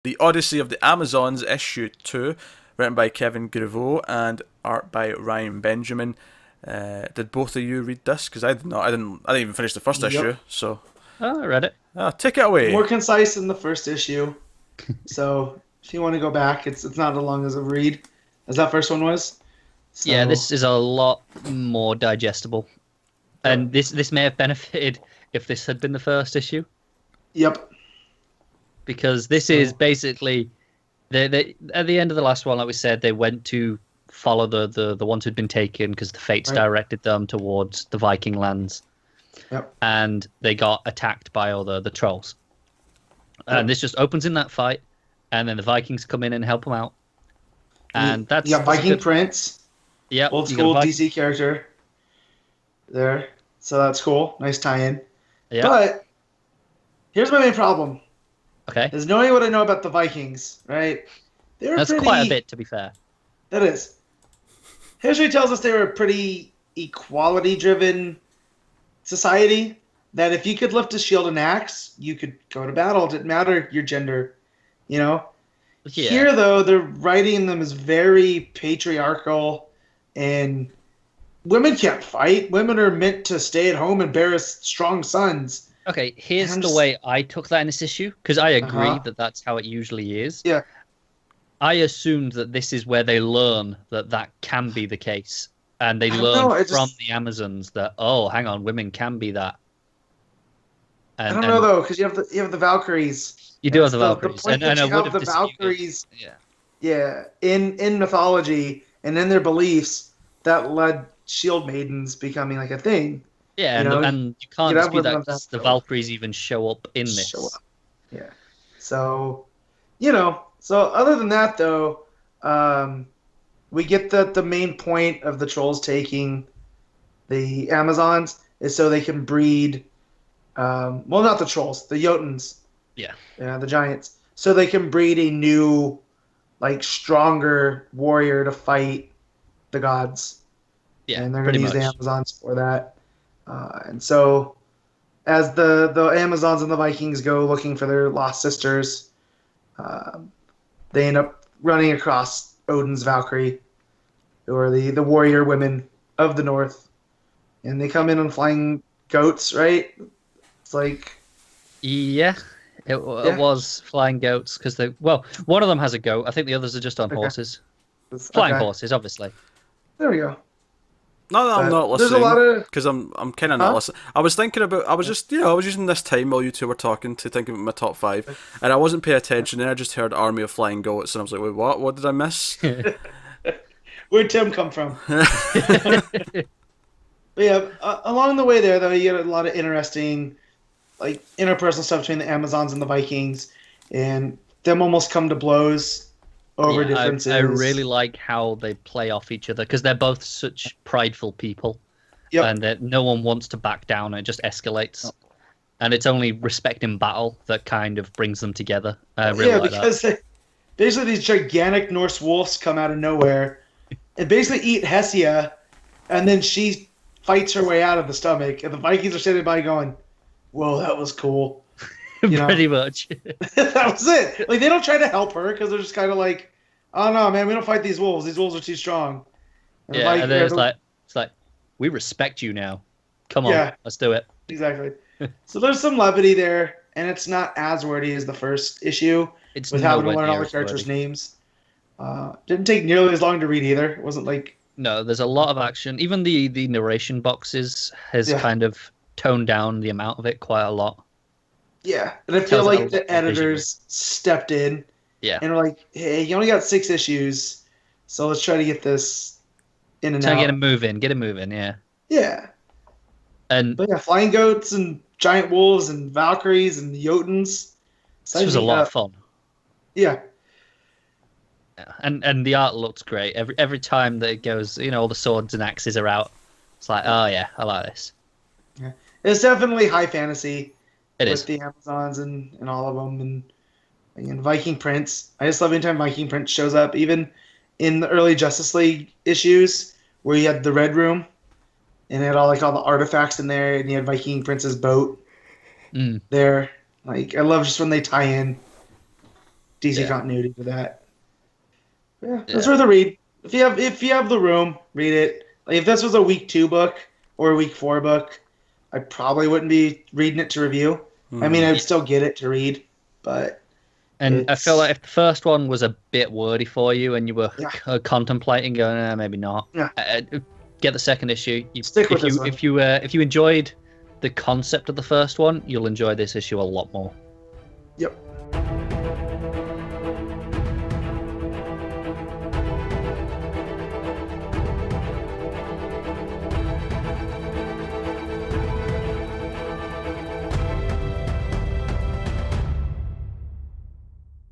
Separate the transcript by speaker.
Speaker 1: The Odyssey of the Amazons, issue 2, written by Kevin Grevaux and art by Ryan Benjamin. Did both of you read this? Because I did not. I didn't even finish the first issue. So
Speaker 2: I read it.
Speaker 1: Take it away.
Speaker 3: More concise than the first issue. So if you want to go back, it's not as long as a read as that first one was. So,
Speaker 2: yeah, this is a lot more digestible, and this may have benefited if this had been the first issue.
Speaker 3: Yep.
Speaker 2: Because this is basically, they at the end of the last one, like we said, they went to follow the ones who'd been taken because the fates directed them towards the Viking lands.
Speaker 3: Yep.
Speaker 2: And they got attacked by all the trolls. And this just opens in that fight, and then the Vikings come in and help them out. And that's
Speaker 3: Viking Prince.
Speaker 2: Yeah,
Speaker 3: old school DC character there. So that's cool. Nice tie-in.
Speaker 2: Yeah.
Speaker 3: But here's my main problem.
Speaker 2: Okay.
Speaker 3: Is knowing what I know about the Vikings, right?
Speaker 2: That's quite a bit, to be fair.
Speaker 3: That is. History tells us they were a pretty equality-driven society. That if you could lift a shield and axe, you could go to battle. It didn't matter your gender, you know?
Speaker 2: Yeah.
Speaker 3: Here, though, they're writing them as very patriarchal, and women can't fight. Women are meant to stay at home and bear strong sons.
Speaker 2: Okay, here's the way I took that in this issue, because I agree that that's how it usually is.
Speaker 3: Yeah.
Speaker 2: I assumed that this is where they learn that can be the case. And they learn from the Amazons that, oh, hang on, women can be that.
Speaker 3: And, I don't know, though, because you have the Valkyries.
Speaker 2: You do have the Valkyries.
Speaker 3: And I would have the Valkyries in mythology and in their beliefs that led shield maidens becoming like a thing.
Speaker 2: Yeah, and you can't dispute that the Valkyries even show up in this.
Speaker 3: Yeah. So, so other than that, though, we get that the main point of the trolls taking the Amazons is so they can breed, well, not the trolls, the Jotuns.
Speaker 2: Yeah.
Speaker 3: Yeah, the giants. So they can breed a new, stronger warrior to fight the gods.
Speaker 2: Yeah,
Speaker 3: and they're going to use the Amazons for that. And so, as the Amazons and the Vikings go looking for their lost sisters, they end up running across Odin's Valkyrie, who are the warrior women of the North. And they come in on flying goats, right? It's like...
Speaker 2: Yeah, it was flying goats, because one of them has a goat. I think the others are just on horses. Flying horses, obviously.
Speaker 3: There we go.
Speaker 1: No, I'm not listening.
Speaker 3: There's a lot of...
Speaker 1: Because I'm kind of not listening. I was thinking about... I was just... I was using this time while you two were talking to think about my top 5. And I wasn't paying attention. And I just heard Army of Flying Goats. And I was like, wait, what? What did I miss?
Speaker 3: Where'd Tim come from? But yeah, along the way there, though, you get a lot of interesting, interpersonal stuff between the Amazons and the Vikings. And them almost come to blows over differences.
Speaker 2: I really like how they play off each other, because they're both such prideful people.
Speaker 3: Yep.
Speaker 2: And that no one wants to back down. It just escalates. Oh. And it's only respect in battle that kind of brings them together. I really like
Speaker 3: because basically these gigantic Norse wolves come out of nowhere and basically eat Hesia, and then she fights her way out of the stomach, and the Vikings are sitting by going, whoa, that was cool.
Speaker 2: Pretty much.
Speaker 3: That was it. They don't try to help her, because they're just kind of like, oh no, man, we don't fight these wolves. These wolves are too strong.
Speaker 2: And and then it's like, we respect you now. Come on, let's do it.
Speaker 3: Exactly. So there's some levity there, and it's not as wordy as the first issue.
Speaker 2: It's
Speaker 3: with having to learn all the characters' names. Didn't take nearly as long to read either. It wasn't like...
Speaker 2: No, there's a lot of action. Even the narration boxes has kind of toned down the amount of it quite a lot.
Speaker 3: Yeah, and I feel like the editors stepped in and were like, hey, you only got 6 issues, so let's try to get this in and out.
Speaker 2: Get him moving, yeah.
Speaker 3: Yeah. But flying goats and giant wolves and Valkyries and Jotuns.
Speaker 2: This was a lot of fun.
Speaker 3: Yeah.
Speaker 2: And the art looks great. Every time that it goes, all the swords and axes are out. It's like, oh yeah, I like this.
Speaker 3: Yeah. It's definitely high fantasy.
Speaker 2: It
Speaker 3: with
Speaker 2: is.
Speaker 3: The Amazons and all of them. And Viking Prince. I just love anytime Viking Prince shows up. Even in the early Justice League issues where you had the Red Room and it had all the artifacts in there, and you had Viking Prince's boat there. I love just when they tie in. DC
Speaker 2: Yeah.
Speaker 3: continuity for that. Yeah, it's worth a read. If you have the room, read it. Like, if this was a week 2 book or a week 4 book, I probably wouldn't be reading it to review. I mean, I'd still get it to read, but
Speaker 2: And I feel like if the first one was a bit wordy for you and you were contemplating going, maybe not, get the second issue.
Speaker 3: Stick with this one.
Speaker 2: If you enjoyed the concept of the first one, you'll enjoy this issue a lot more.
Speaker 3: Yep.